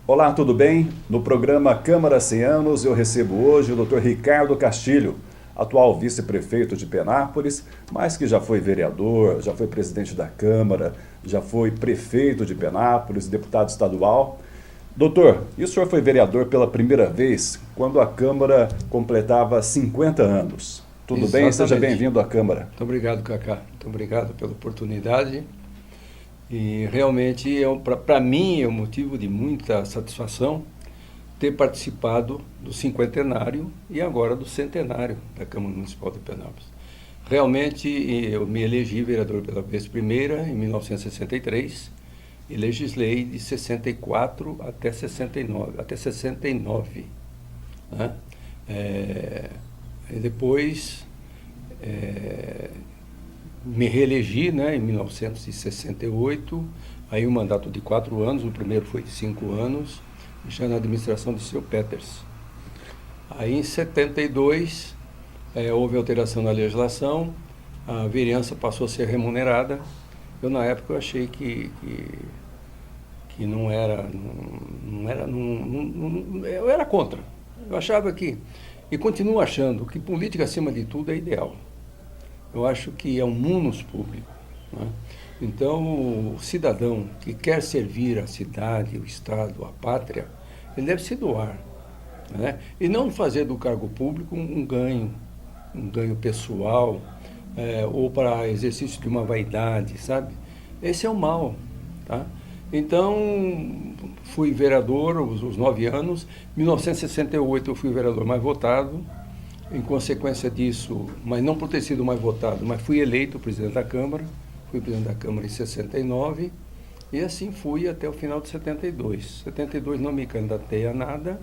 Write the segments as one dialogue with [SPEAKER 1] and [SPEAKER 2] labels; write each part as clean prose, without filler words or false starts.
[SPEAKER 1] Olá, tudo bem? No programa Câmara 100 Anos eu recebo hoje o Dr. Ricardo Castilho, atual vice-prefeito de Penápolis, mas que já foi vereador, já foi presidente da Câmara, já foi prefeito de Penápolis, deputado estadual. Doutor, e o senhor foi vereador pela primeira vez quando a Câmara completava 50 anos. Tudo bem?
[SPEAKER 2] Exatamente.
[SPEAKER 1] Seja bem-vindo à Câmara.
[SPEAKER 2] Muito obrigado, Cacá. Muito obrigado pela oportunidade. E realmente, para mim, é um motivo de muita satisfação ter participado do cinquentenário e agora do centenário da Câmara Municipal de Penápolis. Realmente, eu me elegi vereador pela vez primeira, em 1963, e legislei de 64 até 69, né? E depois me reelegi, né, em 1968, aí um mandato de 4 anos, o primeiro foi de 5 anos, já na administração de seu Peters. Aí em 72 houve alteração na legislação, a vereança passou a ser remunerada. Eu na época eu achei que não era, eu era contra. Eu achava que, e continuo achando, que política acima de tudo é ideal. Eu acho que é um munus público, né? Então, o cidadão que quer servir a cidade, o Estado, a pátria, ele deve se doar, né? E não fazer do cargo público um ganho pessoal, ou para exercício de uma vaidade, sabe? Esse é o mal, tá? Então, fui vereador os 9 anos. Em 1968 eu fui o vereador mais votado. Em consequência disso, mas não por ter sido mais votado, mas fui eleito presidente da Câmara. Fui presidente da Câmara em 69 e assim fui até o final de 72. 72 não me candidatei a nada,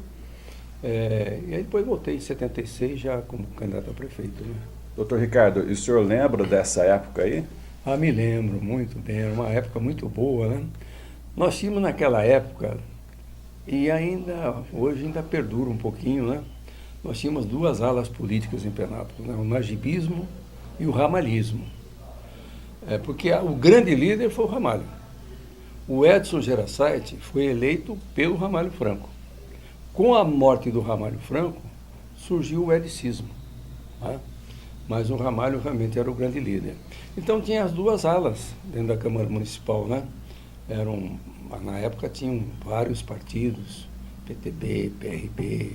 [SPEAKER 2] e aí depois voltei em 76 já como candidato a prefeito, né?
[SPEAKER 1] Doutor Ricardo, e o senhor lembra dessa época aí?
[SPEAKER 2] Ah, me lembro muito bem, era uma época muito boa, né? Nós tínhamos naquela época, e hoje ainda perdura um pouquinho, né? Nós tínhamos 2 alas políticas em Penápolis, né? O nagibismo e o ramalismo. Porque o grande líder foi o Ramalho. O Edson Gereissati foi eleito pelo Ramalho Franco. Com a morte do Ramalho Franco, surgiu o edicismo, né? Mas o Ramalho realmente era o grande líder. Então tinha as 2 alas dentro da Câmara Municipal, né? Na época tinham vários partidos, PTB, PRB,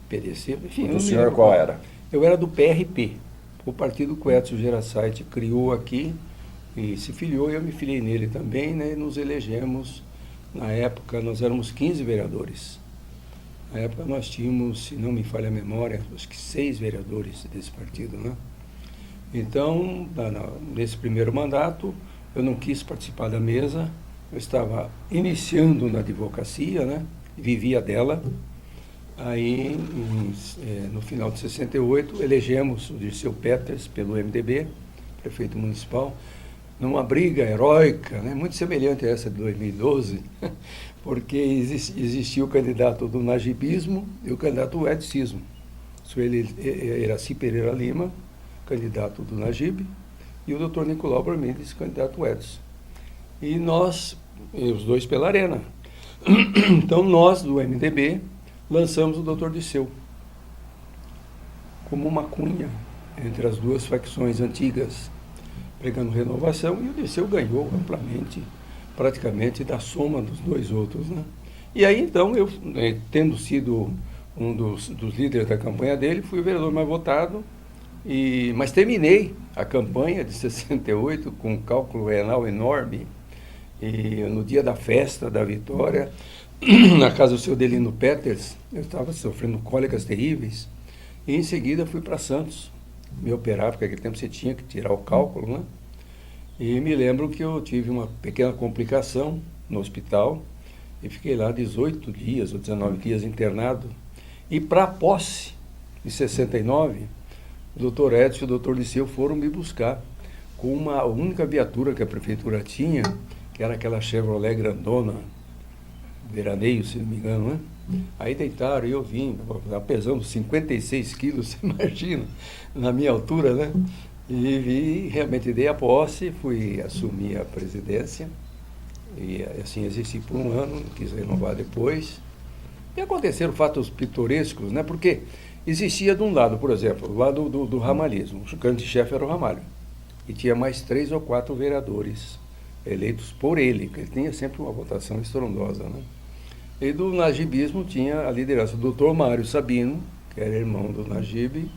[SPEAKER 2] PDC, enfim.
[SPEAKER 1] O senhor qual era?
[SPEAKER 2] Eu era do PRP, o partido que o Edson Gereissati criou aqui e se filiou, eu me filiei nele também, né? E nos elegemos, na época nós éramos 15 vereadores. Na época nós tínhamos, se não me falha a memória, acho que 6 vereadores desse partido, né? Então, nesse primeiro mandato, eu não quis participar da mesa, eu estava iniciando na advocacia, né? Vivia dela. Aí, no final de 68, elegemos o Dirceu Peters pelo MDB, prefeito municipal, numa briga heróica, né, muito semelhante a essa de 2012, porque existia o candidato do nagibismo e o candidato do edicismo. Ele Iraci Pereira Lima, candidato do Najib, e o doutor Nicolau Bermendes, candidato Edson. E nós, os dois pela Arena. Então, nós, do MDB, lançamos o Dr. Dirceu como uma cunha entre as 2 facções antigas, pregando renovação, e o Dirceu ganhou amplamente, praticamente da soma dos 2 outros, né? E aí, então, eu, tendo sido um dos líderes da campanha dele, fui o vereador mais votado, mas terminei a campanha de 68 com um cálculo renal enorme, e no dia da festa da vitória, na casa do seu Delino Peters, eu estava sofrendo cólicas terríveis, e em seguida fui para Santos me operar, porque naquele tempo você tinha que tirar o cálculo, né? E me lembro que eu tive uma pequena complicação no hospital, e fiquei lá 18 dias ou 19 dias internado, e para a posse de 69, o doutor Edson e o doutor Dirceu foram me buscar com a única viatura que a prefeitura tinha, que era aquela Chevrolet grandona, veraneio, se não me engano, né? Aí deitaram e eu vim, pesando 56 quilos, você imagina, na minha altura, né? E realmente dei a posse, fui assumir a presidência E assim existi por um ano, não quis renovar depois. E aconteceram fatos pitorescos, né? Porque existia de um lado, por exemplo, do lado do ramalismo, o grande-chefe era o Ramalho. E tinha mais 3 ou 4 vereadores eleitos por ele, porque ele tinha sempre uma votação estrondosa, né? E do najibismo tinha a liderança do Dr. Mário Sabino, que era irmão do Najib,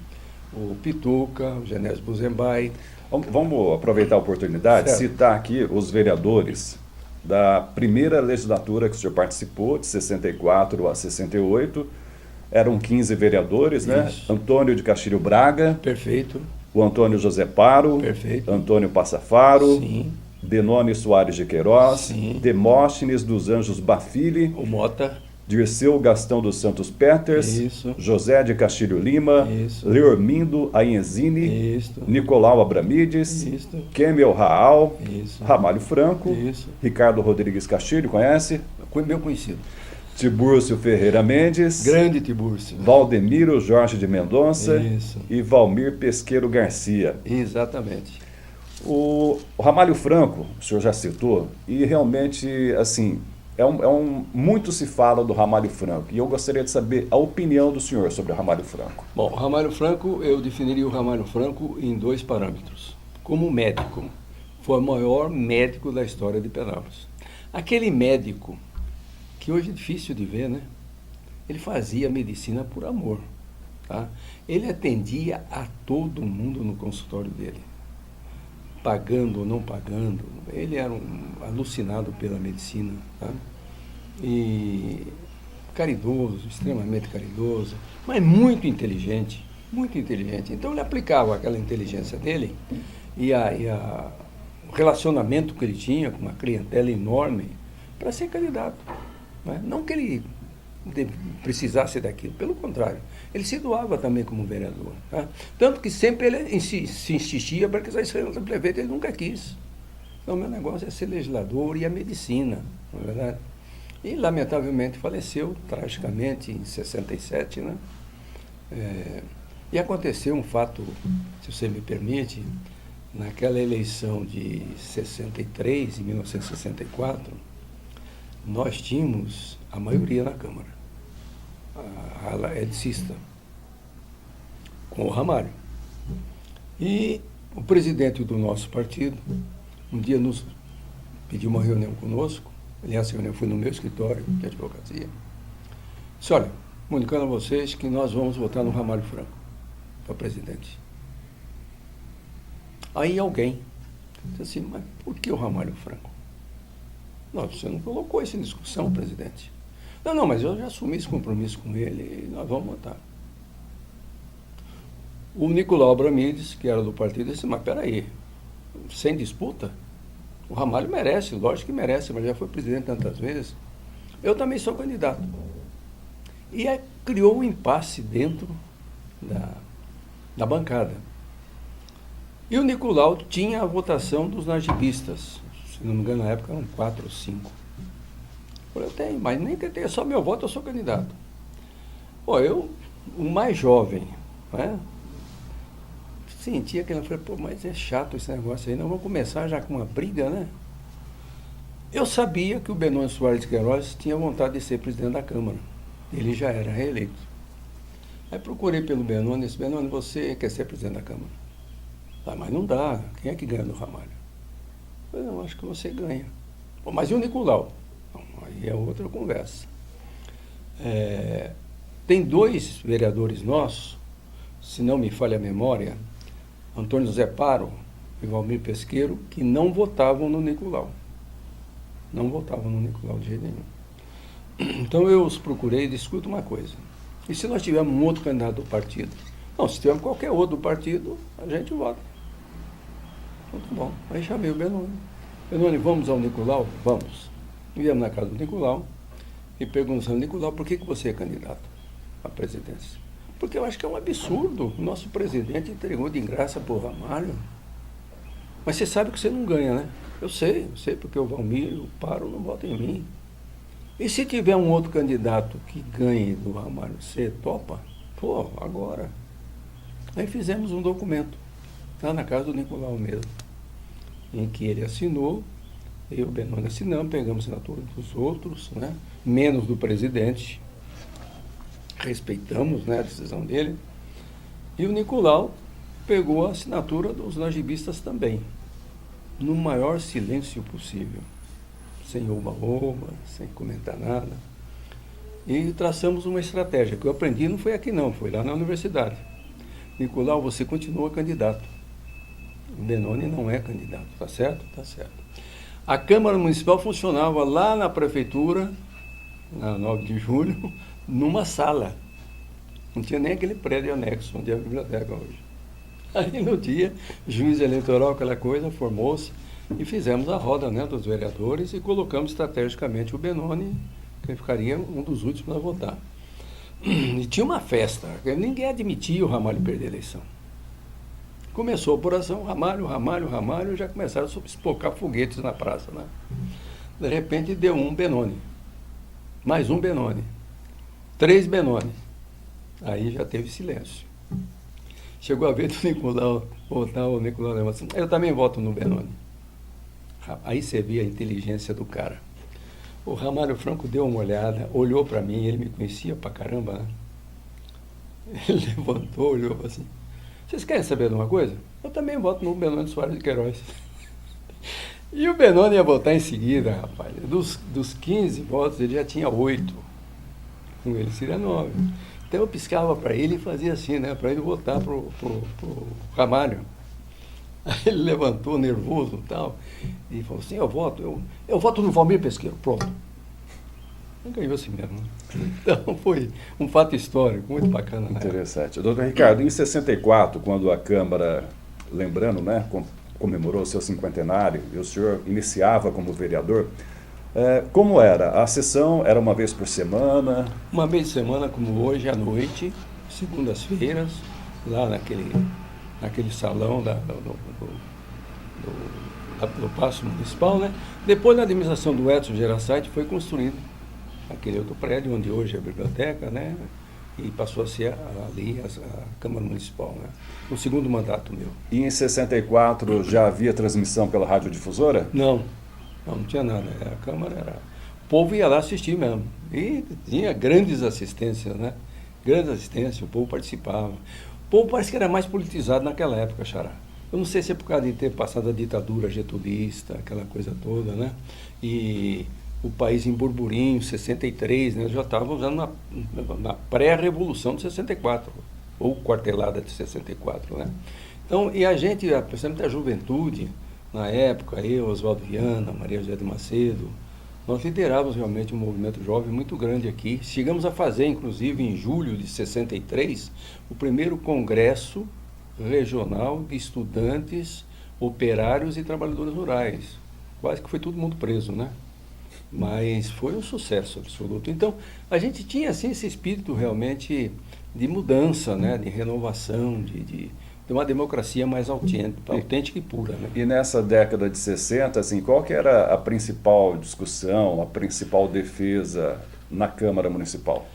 [SPEAKER 2] o Pituca, o Genésio Buzenbay.
[SPEAKER 1] Vamos aproveitar a oportunidade e
[SPEAKER 2] Certo.
[SPEAKER 1] citar aqui os vereadores da primeira legislatura que o senhor participou, de 64 a 68. Eram 15 vereadores, né?
[SPEAKER 2] Isso.
[SPEAKER 1] Antônio de Castilho Braga,
[SPEAKER 2] Perfeito,
[SPEAKER 1] o Antônio José Paro,
[SPEAKER 2] perfeito.
[SPEAKER 1] Antônio Passafaro,
[SPEAKER 2] Sim.
[SPEAKER 1] Denone Soares de Queiroz,
[SPEAKER 2] Sim.
[SPEAKER 1] Demóstenes dos Anjos Bafili,
[SPEAKER 2] O Mota.
[SPEAKER 1] Dirceu Gastão dos Santos Peters,
[SPEAKER 2] Isso.
[SPEAKER 1] José de Castilho Lima,
[SPEAKER 2] Isso.
[SPEAKER 1] Leormindo Aienzini,
[SPEAKER 2] Isso.
[SPEAKER 1] Nicolau Abramides,
[SPEAKER 2] Isso.
[SPEAKER 1] Kemel Raal,
[SPEAKER 2] Isso.
[SPEAKER 1] Ramalho Franco,
[SPEAKER 2] Isso.
[SPEAKER 1] Ricardo Rodrigues Castilho, conhece?
[SPEAKER 2] Meu conhecido.
[SPEAKER 1] Tibúrcio Ferreira Mendes,
[SPEAKER 2] Grande Tiburcio.
[SPEAKER 1] Valdemiro Jorge de Mendonça
[SPEAKER 2] Isso.
[SPEAKER 1] e Valmir Pesqueiro Garcia.
[SPEAKER 2] Exatamente.
[SPEAKER 1] O Ramalho Franco, o senhor já citou, e realmente, assim, muito se fala do Ramalho Franco, e eu gostaria de saber a opinião do senhor sobre o Ramalho Franco.
[SPEAKER 2] Bom, o Ramalho Franco, eu definiria o Ramalho Franco em 2 parâmetros. Como médico, foi o maior médico da história de Penápolis. Aquele médico, que hoje é difícil de ver, né? Ele fazia medicina por amor, tá? Ele atendia a todo mundo no consultório dele, pagando ou não pagando. Ele era alucinado pela medicina, tá? E caridoso, extremamente caridoso, mas muito inteligente, muito inteligente. Então ele aplicava aquela inteligência dele e o relacionamento que ele tinha com uma clientela enorme para ser candidato, né? Não que ele precisasse daquilo, pelo contrário, ele se doava também como vereador, tá? Tanto que sempre ele se insistia para que saísse do prefeito, ele nunca quis. Então, meu negócio é ser legislador e a medicina, não é verdade? E, lamentavelmente, faleceu tragicamente em 67, né? E aconteceu um fato, se você me permite, naquela eleição de 63, em 1964, nós tínhamos a maioria na Câmara, a ala edicista, com o Ramalho. E o presidente do nosso partido, um dia nos pediu uma reunião conosco, aliás, a reunião foi no meu escritório de advocacia. Disse, olha, comunicando a vocês que nós vamos votar no Ramalho Franco para presidente. Aí alguém disse assim, mas por que o Ramalho Franco? Não, você não colocou isso em discussão, presidente. Não, mas eu já assumi esse compromisso com ele e nós vamos votar. O Nicolau Abramides, que era do partido, disse, mas peraí, sem disputa? O Ramalho merece, lógico que merece, mas já foi presidente tantas vezes. Eu também sou candidato. E aí criou um impasse dentro da bancada. E o Nicolau tinha a votação dos najibistas. Se não me engano, na época eram 4 ou 5. Eu falei, eu tenho, mas nem que tenha só meu voto, eu sou candidato. Pô, eu, o mais jovem, né? Sentia aquilo, eu falei, pô, mas é chato esse negócio aí, não vamos começar já com uma briga, né? Eu sabia que o Benoni Soares de Queiroz tinha vontade de ser presidente da Câmara. Ele já era reeleito. Aí procurei pelo Benoni e disse, Benoni, você quer ser presidente da Câmara? Ah, mas não dá, quem é que ganha do Ramalho? Eu falei, não, acho que você ganha. Pô, mas e o Nicolau? Não, aí é outra conversa. Tem 2 vereadores nossos, se não me falha a memória, Antônio José Paro e Valmir Pesqueiro, que não votavam no Nicolau. Não votavam no Nicolau de jeito nenhum. Então eu os procurei e discuto uma coisa. E se nós tivermos um outro candidato do partido? Não, se tivermos qualquer outro do partido, a gente vota. Muito bom. Aí chamei o Benoni. Benoni, vamos ao Nicolau? Vamos. Viemos na casa do Nicolau e perguntamos ao Nicolau, por que você é candidato à presidência? Porque eu acho que é um absurdo. O nosso presidente entregou de graça para o Ramalho. Mas você sabe que você não ganha, né? Eu sei, porque o Valmir, o Paro não votam em mim. E se tiver um outro candidato que ganhe do Ramalho, você topa? Pô, agora. Aí fizemos um documento, lá na casa do Nicolau mesmo, em que ele assinou Eu e o Benoni assinamos, pegamos a assinatura dos outros, né? Menos do presidente. Respeitamos, né, a decisão dele. E o Nicolau pegou a assinatura dos nagibistas também, no maior silêncio possível, sem oba-oba, sem comentar nada. E traçamos uma estratégia, que eu aprendi não foi aqui não, foi lá na universidade. Nicolau, você continua candidato. O Benoni não é candidato, tá certo? Tá certo. A Câmara Municipal funcionava lá na prefeitura, na 9 de julho, numa sala. Não tinha nem aquele prédio anexo, onde é a biblioteca hoje. Aí no dia, juiz eleitoral, aquela coisa, formou-se e fizemos a roda, né, dos vereadores e colocamos estrategicamente o Benoni, que ficaria um dos últimos a votar. E tinha uma festa, ninguém admitia o Ramalho perder a eleição. Começou a apuração, Ramalho, já começaram a espocar foguetes na praça, né? De repente deu um Benoni, mais um Benoni, 3 Benoni. Aí já teve silêncio. Chegou a vez do Nicolau votar, o Nicolau levou assim, eu também voto no Benoni. Aí você via a inteligência do cara. O Ramalho Franco deu uma olhada, olhou para mim, ele me conhecia pra caramba, né? Ele levantou, olhou assim, vocês querem saber de uma coisa? Eu também voto no Benoni Soares de Queiroz. E o Benoni ia votar em seguida, rapaz. Dos 15 votos, ele já tinha 8. Com ele seria 9. Então eu piscava para ele e fazia assim, né? Para ele votar pro Ramalho. Aí ele levantou, nervoso e tal, e falou assim, eu voto no Valmir Pesqueiro, pronto. Ganhou assim mesmo. Então foi um fato histórico, muito bacana.
[SPEAKER 1] Interessante. Doutor Ricardo, em 64, quando a Câmara, lembrando, né, comemorou seu cinquentenário, e o senhor iniciava como vereador, como era? A sessão era uma vez por semana?
[SPEAKER 2] Uma vez por semana, como hoje, à noite, segundas-feiras, lá naquele salão do Paço Municipal, né? Depois, na administração do Edson Geraçaite, foi construído aquele outro prédio, onde hoje é a biblioteca, né? E passou a ser ali a Câmara Municipal, né? No segundo mandato meu.
[SPEAKER 1] E em 64 já havia transmissão pela radiodifusora?
[SPEAKER 2] Não tinha nada. A Câmara era... O povo ia lá assistir mesmo. E tinha grandes assistências, né? Grandes assistências, o povo participava. O povo parece que era mais politizado naquela época, Xará. Eu não sei se é por causa de ter passado a ditadura getulista, aquela coisa toda, né? E o país em burburinho, 63, né? Já estava usando na pré-revolução de 64, ou quartelada de 64, né? Então, e a gente, principalmente a juventude, na época, eu, Oswaldo Viana, Maria José de Macedo, nós liderávamos realmente um movimento jovem muito grande aqui. Chegamos a fazer, inclusive, em julho de 63, o primeiro congresso regional de estudantes, operários e trabalhadores rurais. Quase que foi todo mundo preso, né? Mas foi um sucesso absoluto. Então, a gente tinha, assim, esse espírito realmente de mudança, né? De renovação, de uma democracia mais autêntica e pura, né?
[SPEAKER 1] E nessa década de 60, assim, qual que era a principal discussão, a principal defesa na Câmara Municipal?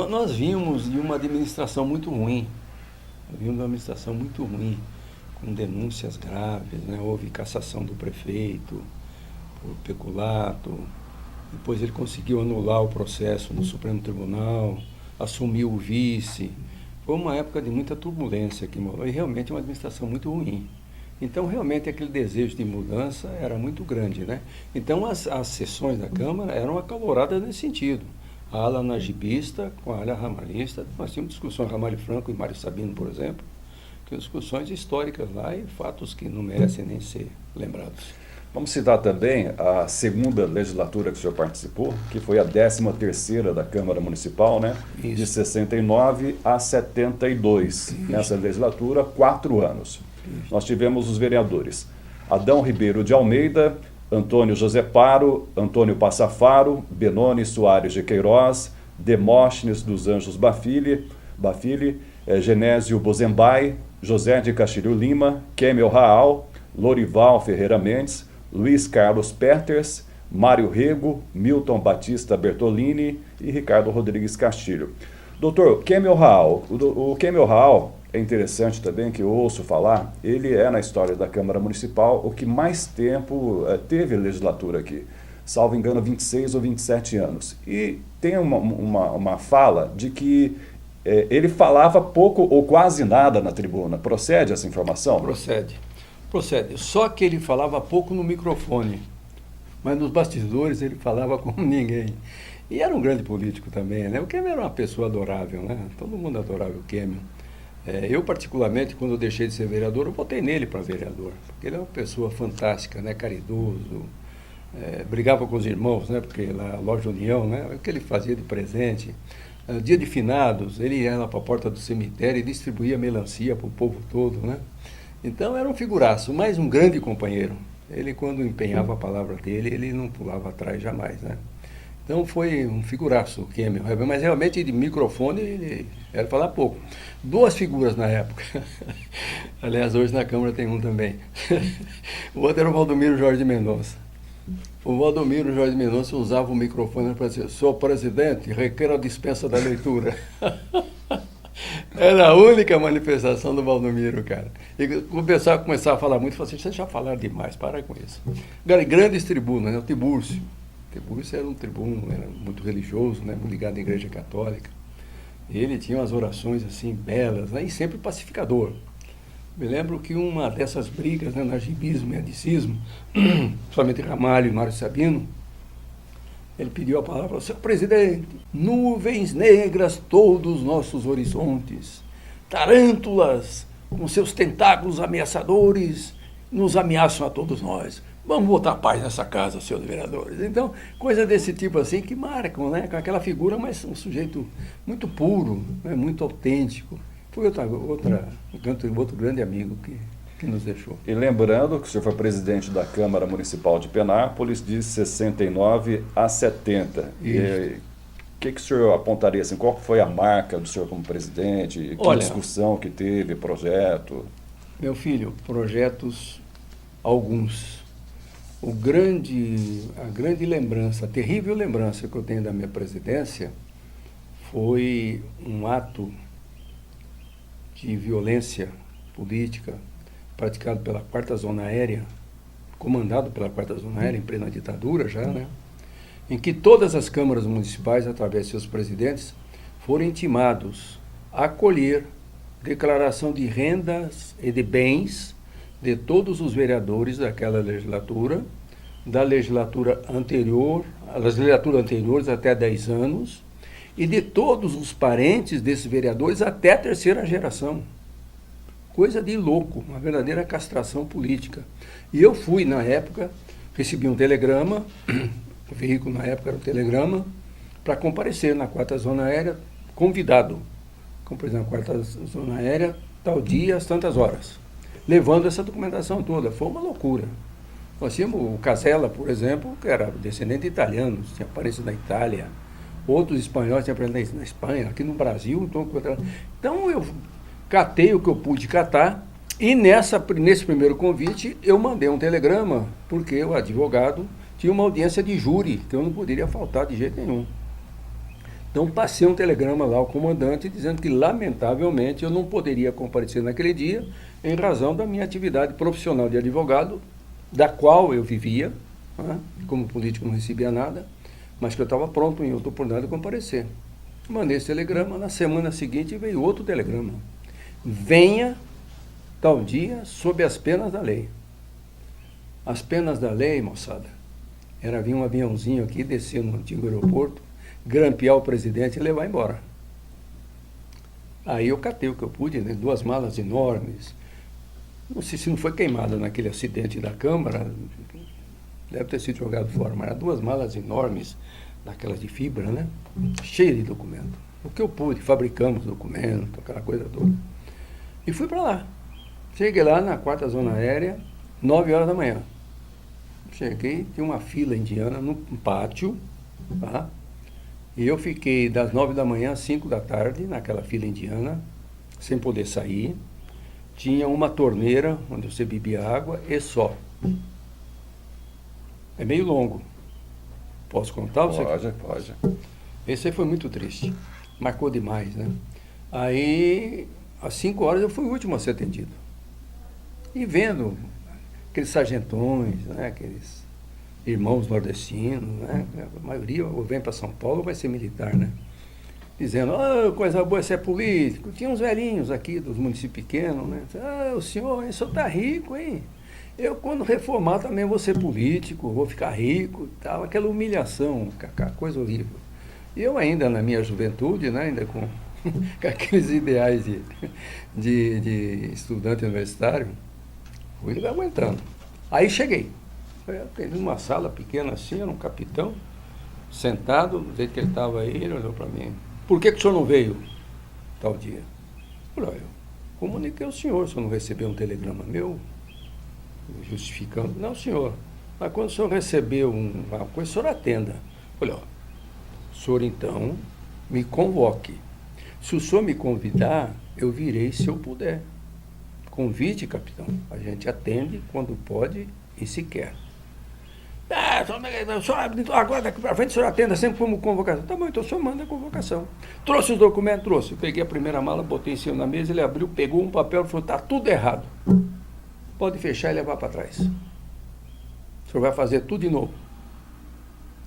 [SPEAKER 2] Nós vimos de uma administração muito ruim. Com denúncias graves, né? Houve cassação do prefeito por peculato, depois ele conseguiu anular o processo no Supremo Tribunal, assumiu o vice. Foi uma época de muita turbulência aqui, e realmente uma administração muito ruim. Então, realmente, aquele desejo de mudança era muito grande, né? Então, as sessões da Câmara eram acaloradas nesse sentido. A ala nagibista com a ala ramalhista, nós tínhamos discussões Ramalho Franco e Mário Sabino, por exemplo, que são discussões históricas lá e fatos que não merecem nem ser lembrados.
[SPEAKER 1] Vamos citar também a segunda legislatura que o senhor participou, que foi a 13ª da Câmara Municipal, né?
[SPEAKER 2] Isso.
[SPEAKER 1] De 69 a 72. Isso. Nessa legislatura, 4 anos.
[SPEAKER 2] Isso.
[SPEAKER 1] Nós tivemos os vereadores Adão Ribeiro de Almeida, Antônio José Paro, Antônio Passafaro, Benoni Soares de Queiroz, Demóstenes dos Anjos Bafili, Genésio Bozembai, José de Castilho Lima, Kemel Raal, Lorival Ferreira Mendes, Luiz Carlos Peters, Mário Rego, Milton Batista Bertolini e Ricardo Rodrigues Castilho. Doutor, Kemel Raal, o Kemel Raal é interessante também, que eu ouço falar, ele é, na história da Câmara Municipal, o que mais tempo teve legislatura aqui. Salvo engano, 26 ou 27 anos. E tem uma fala de que ele falava pouco ou quase nada na tribuna. Procede essa informação?
[SPEAKER 2] Procede. Procede. Só que ele falava pouco no microfone, mas nos bastidores ele falava como ninguém. E era um grande político também, né? O Kemmel era uma pessoa adorável, né? Todo mundo adorava o Kemmel. Eu, particularmente, quando eu deixei de ser vereador, eu votei nele para vereador, porque ele é uma pessoa fantástica, né? Caridoso, brigava com os irmãos, né? Porque lá, a Loja União, né? O que ele fazia de presente. Dia de finados, ele ia lá para a porta do cemitério e distribuía melancia para o povo todo, né? Então era um figuraço, mas um grande companheiro. Ele, quando empenhava a palavra dele, ele não pulava atrás jamais, né? Então foi um figuraço o Kemmel, mas realmente de microfone ele era falar pouco. Duas figuras na época. Aliás, hoje na Câmara tem um também. O outro era o Valdomiro Jorge de Mendonça. O Valdomiro Jorge de Mendonça usava o microfone para dizer: "Senhor presidente, requer a dispensa da leitura." Era a única manifestação do Valdomiro, cara. E começava a falar muito, falava assim: "Vocês já falaram demais, para com isso." Grandes tribunos, né? O Tibúrcio. Tibúrcio era um tribuno, era muito religioso, né? Muito ligado à Igreja Católica. Ele tinha umas orações assim belas, né? E sempre pacificador. Me lembro que uma dessas brigas, né, no argibismo e adicismo, somente Ramalho e Mário Sabino, ele pediu a palavra: "Senhor presidente, nuvens negras todos os nossos horizontes, tarântulas com seus tentáculos ameaçadores nos ameaçam a todos nós. Vamos botar paz nessa casa, senhores vereadores." Então, coisa desse tipo assim que marcam, né? Com aquela figura, mas um sujeito muito puro, né? Muito autêntico. Foi outro grande amigo que nos deixou.
[SPEAKER 1] E lembrando que o senhor foi presidente da Câmara Municipal de Penápolis de 69 a 70. E o que o senhor apontaria assim? Qual foi a marca do senhor como presidente? Que discussão que teve, projeto?
[SPEAKER 2] Meu filho, projetos alguns. A grande lembrança, a terrível lembrança que eu tenho da minha presidência foi um ato de violência política praticado pela 4ª Zona Aérea, comandado pela 4ª Zona Aérea, em plena ditadura já, né? Em que todas as câmaras municipais, através de seus presidentes, foram intimados a acolher declaração de rendas e de bens de todos os vereadores daquela legislatura, da legislatura anterior, as legislaturas anteriores até 10 anos, e de todos os parentes desses vereadores até a 3ª geração. Coisa de louco, uma verdadeira castração política. E eu fui, na época, recebi um telegrama, o veículo na época era o telegrama, para comparecer na 4ª Zona Aérea, convidado. Comparecer na 4ª Zona Aérea, tal dia, às tantas horas, levando essa documentação toda. Foi uma loucura. Nós tínhamos o Casella, por exemplo, que era descendente de italianos, tinha parentes na Itália, outros espanhóis tinham parentes na Espanha, aqui no Brasil. Então eu catei o que eu pude catar, e nesse primeiro convite eu mandei um telegrama, porque o advogado tinha uma audiência de júri, que eu não poderia faltar de jeito nenhum. Então passei um telegrama lá ao comandante, dizendo que, lamentavelmente, eu não poderia comparecer naquele dia, em razão da minha atividade profissional de advogado, da qual eu vivia, né? Como político não recebia nada, mas que eu estava pronto em outra oportunidade de comparecer. Mandei esse telegrama, na semana seguinte veio outro telegrama: "Venha tal dia sob as penas da lei." As penas da lei, moçada, era vir um aviãozinho aqui, descer no antigo aeroporto, grampear o presidente e levar embora. Aí eu catei o que eu pude, né? 2 malas enormes. Não sei se não foi queimada naquele acidente da Câmara, deve ter sido jogado fora, mas eram 2 malas enormes, daquelas de fibra, né? Cheias de documento. O que eu pude, fabricamos documento, aquela coisa toda. E fui para lá. Cheguei lá na 4ª Zona Aérea, 9 horas da manhã. Cheguei, tinha uma fila indiana no pátio, tá? E eu fiquei das 9 da manhã às 5 da tarde naquela fila indiana, sem poder sair. Tinha uma torneira onde você bebia água e só. É meio longo. Posso contar?
[SPEAKER 1] Pode.
[SPEAKER 2] Esse aí foi muito triste. Marcou demais, né? Aí às 5 horas eu fui o último a ser atendido. E vendo aqueles sargentões, né, aqueles irmãos nordestinos, né, a maioria ou vem para São Paulo ou vai ser militar, né? Dizendo, coisa boa, você é político. Tinha uns velhinhos aqui dos municípios pequenos, né? O senhor está rico, hein? Eu, quando reformar, também vou ser político, vou ficar rico e tal. Aquela humilhação, coisa horrível. E eu ainda, na minha juventude, né, ainda com aqueles ideais de estudante universitário, fui aguentando. Aí cheguei. Numa sala pequena assim, era um capitão, sentado, do jeito que ele estava aí, ele olhou para mim. Por que o senhor não veio tal dia? Eu falei, eu comuniquei ao senhor, o senhor não recebeu um telegrama meu, justificando. Não, senhor, mas quando o senhor recebeu uma coisa, o senhor atenda. Eu falei, o senhor então me convoque. Se o senhor me convidar, eu virei se eu puder. Convite, capitão. A gente atende quando pode e se quer. Agora daqui para frente o senhor atenda sempre como convocação. Tá bom, então o senhor manda a convocação. Trouxe os documentos? Trouxe. Eu peguei a primeira mala, botei em cima da mesa, ele abriu, pegou um papel e falou, tá tudo errado. Pode fechar e levar para trás. O senhor vai fazer tudo de novo.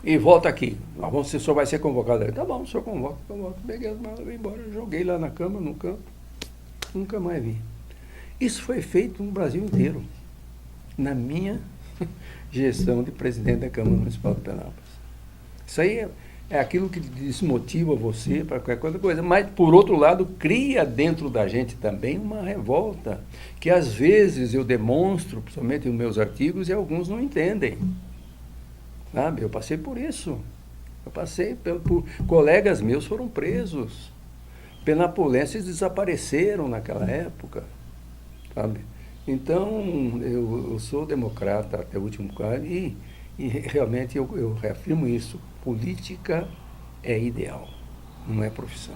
[SPEAKER 2] E volta aqui. O senhor vai ser convocado. Tá bom, o senhor convoca. Peguei as malas, vim embora, joguei lá na cama, no canto. Nunca mais vi. Isso foi feito no Brasil inteiro. Na minha gestão de presidente da Câmara Municipal de Penápolis. Isso aí é aquilo que desmotiva você para qualquer coisa, mas, por outro lado, cria dentro da gente também uma revolta, que às vezes eu demonstro, principalmente nos meus artigos, e alguns não entendem. Sabe? Eu passei por isso. Eu passei por colegas meus foram presos. Penapolenses desapareceram naquela época. Sabe? Então, eu sou democrata até o último caso e realmente eu reafirmo isso. Política é ideal, não é profissão.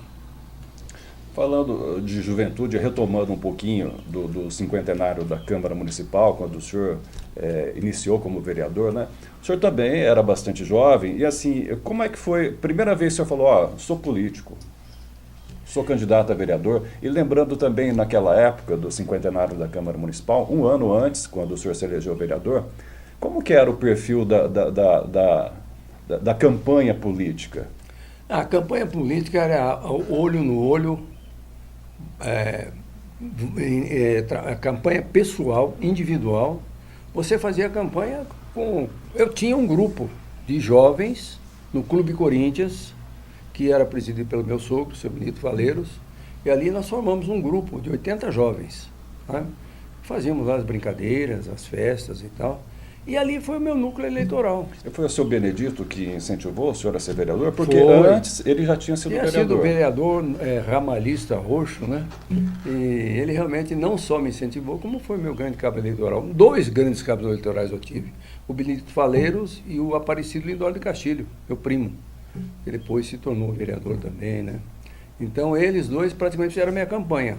[SPEAKER 1] Falando de juventude, retomando um pouquinho do cinquentenário da Câmara Municipal, quando o senhor iniciou como vereador, né? O senhor também era bastante jovem e assim, como é que foi? Primeira vez que o senhor falou, sou político. Sou candidato a vereador, e lembrando também naquela época do cinquentenário da Câmara Municipal, um ano antes, quando o senhor se elegeu vereador, como que era o perfil da campanha política?
[SPEAKER 2] A campanha política era olho no olho, a campanha pessoal, individual. Você fazia campanha com... Eu tinha um grupo de jovens no Clube Corinthians, que era presidido pelo meu sogro, seu Benito Valeiros, e ali nós formamos um grupo de 80 jovens. Né? Fazíamos lá as brincadeiras, as festas e tal. E ali foi o meu núcleo eleitoral.
[SPEAKER 1] E foi o seu Benedito que incentivou o senhor a ser vereador? Porque antes ele já tinha sido vereador.
[SPEAKER 2] Tinha sido vereador ramalhista roxo, né? E ele realmente não só me incentivou, como foi meu grande cabo eleitoral. 2 grandes cabos eleitorais eu tive. O Benedito Valeiros e o Aparecido Lindório de Castilho, meu primo. Ele depois se tornou vereador também, né? Então, eles dois praticamente fizeram a minha campanha.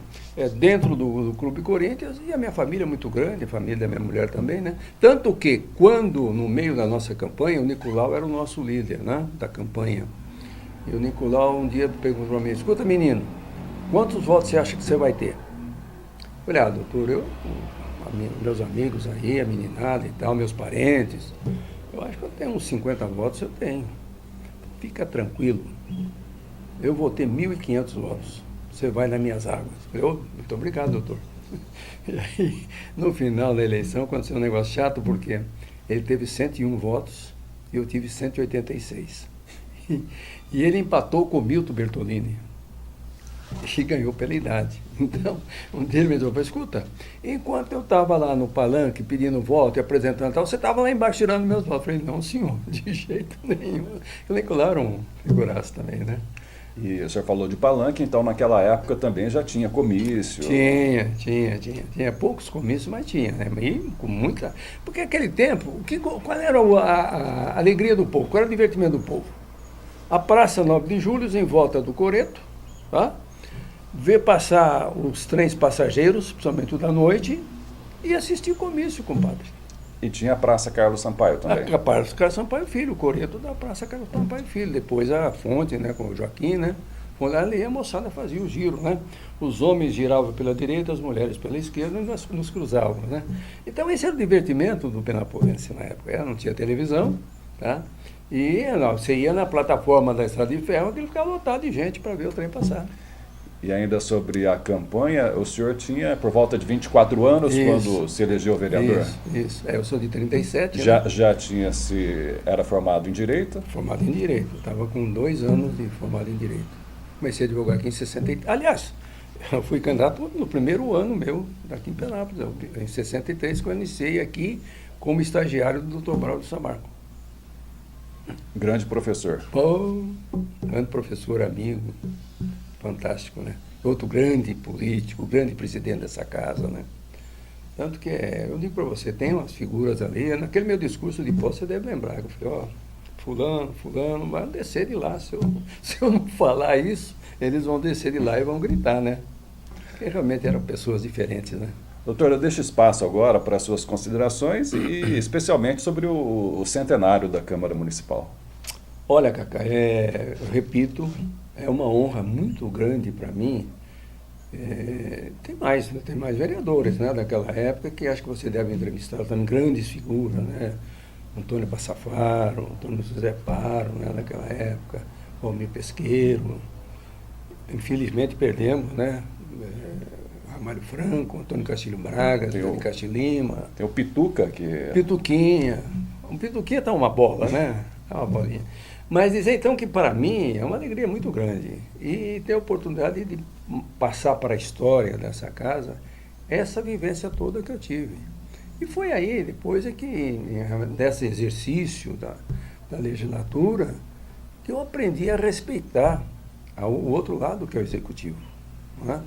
[SPEAKER 2] Dentro do Clube Corinthians, e a minha família é muito grande, a família da minha mulher também, né? Tanto que, quando, no meio da nossa campanha, o Nicolau era o nosso líder, né? Da campanha. E o Nicolau um dia perguntou para mim, escuta, menino, quantos votos você acha que você vai ter? Eu falei, doutor, meus amigos aí, a meninada e tal, meus parentes, eu acho que eu tenho uns 50 votos, eu tenho. Fica tranquilo, eu vou ter 1.500 votos, você vai nas minhas águas. Eu falei, muito obrigado, doutor. E aí, no final da eleição, aconteceu um negócio chato, porque ele teve 101 votos e eu tive 186. E ele empatou com o Milton Bertolini e ganhou pela idade. Então, um dia ele me falou, escuta, enquanto eu estava lá no palanque pedindo voto e apresentando tal, você estava lá embaixo tirando meus votos. Eu falei, não, senhor, de jeito nenhum. O Nicolau era um figuraço também, né?
[SPEAKER 1] E o senhor falou de palanque, então naquela época também já tinha comício?
[SPEAKER 2] Tinha poucos comícios, mas tinha, né? E com muita... Porque naquele tempo, qual era a alegria do povo? Qual era o divertimento do povo? A Praça 9 de Julho, em volta do Coreto, tá? Ver passar os trens passageiros, principalmente o da noite, e assistir o comício, compadre.
[SPEAKER 1] E tinha a Praça Carlos Sampaio também.
[SPEAKER 2] A Praça Carlos Sampaio Filho, o Coreto da Praça Carlos Sampaio Filho. Depois a Fonte, né, com o Joaquim, né? Quando ali a moçada fazia o giro, né? Os homens giravam pela direita, as mulheres pela esquerda, e nós nos cruzávamos, né? Então esse era o divertimento do penapolense na época. Não tinha televisão, tá? E não, você ia na plataforma da Estrada de Ferro, que ele ficava lotado de gente para ver o trem passar.
[SPEAKER 1] E ainda sobre a campanha, o senhor tinha por volta de 24 anos quando se elegeu vereador?
[SPEAKER 2] Isso. Eu sou de 37.
[SPEAKER 1] Já era formado em Direito?
[SPEAKER 2] Formado em Direito. Estava com 2 anos de formado em Direito. Comecei a advogar aqui em 63. Aliás, eu fui candidato no primeiro ano meu, daqui em Penápolis, em 63, quando eu iniciei aqui como estagiário do Dr. Braulio Samarco.
[SPEAKER 1] Grande professor.
[SPEAKER 2] Grande professor, amigo. Fantástico, né? Outro grande político, grande presidente dessa casa, né? Tanto que, eu digo para você, tem umas figuras ali, naquele meu discurso de posse você deve lembrar, que eu falei, fulano, vai descer de lá, se eu não falar isso, eles vão descer de lá e vão gritar, né? Porque realmente eram pessoas diferentes, né?
[SPEAKER 1] Doutor, eu deixo espaço agora para suas considerações e especialmente sobre o centenário da Câmara Municipal.
[SPEAKER 2] Olha, Cacá, eu repito, é uma honra muito grande para mim. Tem mais vereadores, né, daquela época que acho que você deve entrevistar também grandes figuras, né? Antônio Bassafaro, Antônio José Paro, né, daquela época, Valmir Pesqueiro. Infelizmente perdemos, né? Ramalho Franco, Antônio Castilho Braga, Antônio Castilho Lima.
[SPEAKER 1] Tem o Pituca,
[SPEAKER 2] Pituquinha. O Pituquinha está uma bola, né? É uma bolinha. Mas dizer então que para mim é uma alegria muito grande e ter a oportunidade de passar para a história dessa casa essa vivência toda que eu tive. E foi aí, depois desse exercício da legislatura, que eu aprendi a respeitar o outro lado que é o executivo. Né?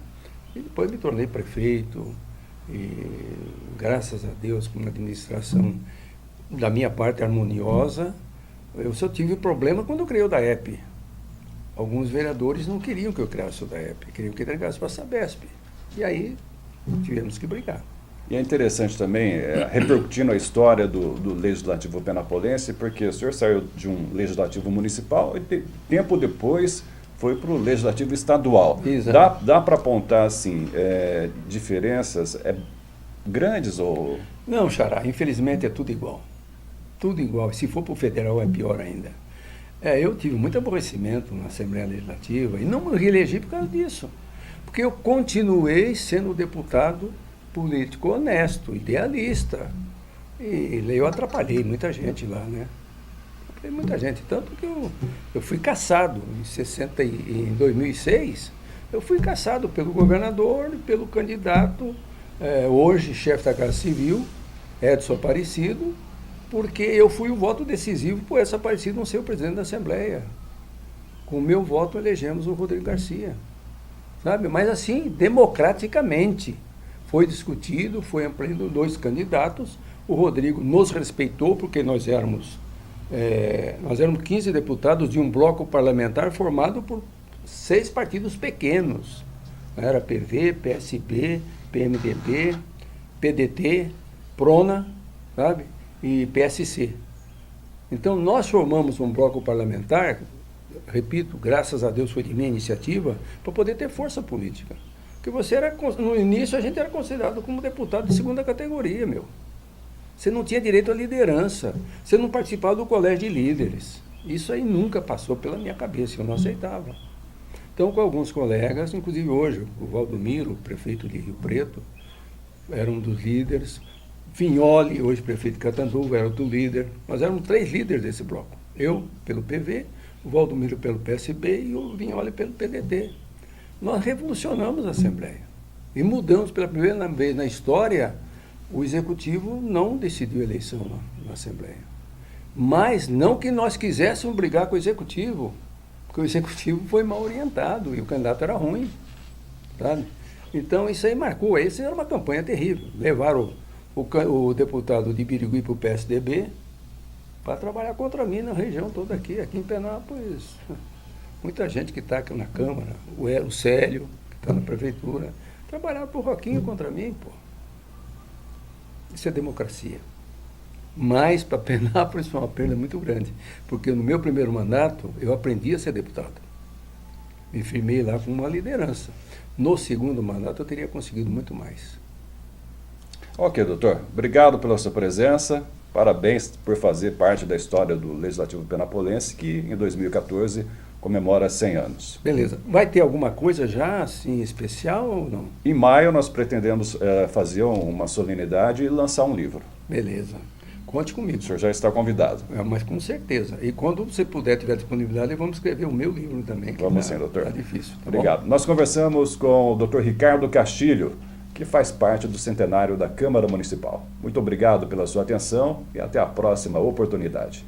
[SPEAKER 2] E depois me tornei prefeito e graças a Deus com uma administração da minha parte harmoniosa. Eu só tive problema quando eu criei o DAEP. Alguns vereadores não queriam que eu criasse o DAEP, queriam que eu entregasse para a Sabesp. E aí tivemos que brigar.
[SPEAKER 1] E é interessante também, repercutindo a história do Legislativo Penapolense, porque o senhor saiu de um Legislativo Municipal e tempo depois foi para o Legislativo Estadual.
[SPEAKER 2] Exato.
[SPEAKER 1] Dá para apontar, assim, diferenças grandes ou...
[SPEAKER 2] Não, Xará, infelizmente é tudo igual. Tudo igual. Se for para o federal é pior ainda. Eu tive muito aborrecimento na Assembleia Legislativa e não me reelegi por causa disso. Porque eu continuei sendo deputado político honesto, idealista. E eu atrapalhei muita gente lá, né? Atrapalhei muita gente. Tanto que eu fui cassado em 2006. Eu fui cassado pelo governador e pelo candidato, hoje chefe da Casa Civil, Edson Aparecido, porque eu fui o voto decisivo por essa Aparecido não ser o presidente da Assembleia. Com o meu voto elegemos o Rodrigo Garcia. Sabe? Mas assim, democraticamente. Foi discutido, foi ampliado 2 candidatos. O Rodrigo nos respeitou, porque nós éramos 15 deputados de um bloco parlamentar formado por 6 partidos pequenos. Era PV, PSB, PMDB, PDT, PRONA, sabe? E PSC. Então, nós formamos um bloco parlamentar, repito, graças a Deus foi de minha iniciativa, para poder ter força política. Porque no início a gente era considerado como deputado de 2ª categoria, meu. Você não tinha direito à liderança, você não participava do colégio de líderes. Isso aí nunca passou pela minha cabeça, eu não aceitava. Então, com alguns colegas, inclusive hoje, o Valdomiro, prefeito de Rio Preto, era um dos líderes. Vignoli, hoje prefeito de Catanduva, era outro líder. Nós éramos 3 líderes desse bloco. Eu, pelo PV, o Valdomiro pelo PSB e o Vignoli pelo PDT. Nós revolucionamos a Assembleia. E mudamos pela primeira vez na história, o Executivo não decidiu a eleição na Assembleia. Mas não que nós quiséssemos brigar com o Executivo, porque o Executivo foi mal orientado e o candidato era ruim. Sabe? Então isso aí marcou. Isso era uma campanha terrível. Levaram o deputado de Birigui para o PSDB para trabalhar contra mim na região toda aqui em Penápolis. Muita gente que está aqui na Câmara, o Célio, que está na Prefeitura, trabalharam por Roquinho contra mim, pô. Isso é democracia. Mas para Penápolis foi uma perda muito grande, porque no meu primeiro mandato eu aprendi a ser deputado. me firmei lá com uma liderança. No segundo mandato eu teria conseguido muito mais.
[SPEAKER 1] Ok, doutor. Obrigado pela sua presença. Parabéns por fazer parte da história do Legislativo Penapolense, que em 2014 comemora 100 anos.
[SPEAKER 2] Beleza. Vai ter alguma coisa já assim especial ou não?
[SPEAKER 1] Em maio nós pretendemos fazer uma solenidade e lançar um livro.
[SPEAKER 2] Beleza. Conte comigo.
[SPEAKER 1] O senhor já está convidado.
[SPEAKER 2] Mas com certeza. E quando você puder, tiver disponibilidade, vamos escrever o meu livro também.
[SPEAKER 1] Vamos sim, doutor.
[SPEAKER 2] Tá difícil. Tá
[SPEAKER 1] Obrigado.
[SPEAKER 2] bom?
[SPEAKER 1] Nós conversamos com o Dr. Ricardo Castilho, que faz parte do centenário da Câmara Municipal. Muito obrigado pela sua atenção e até a próxima oportunidade.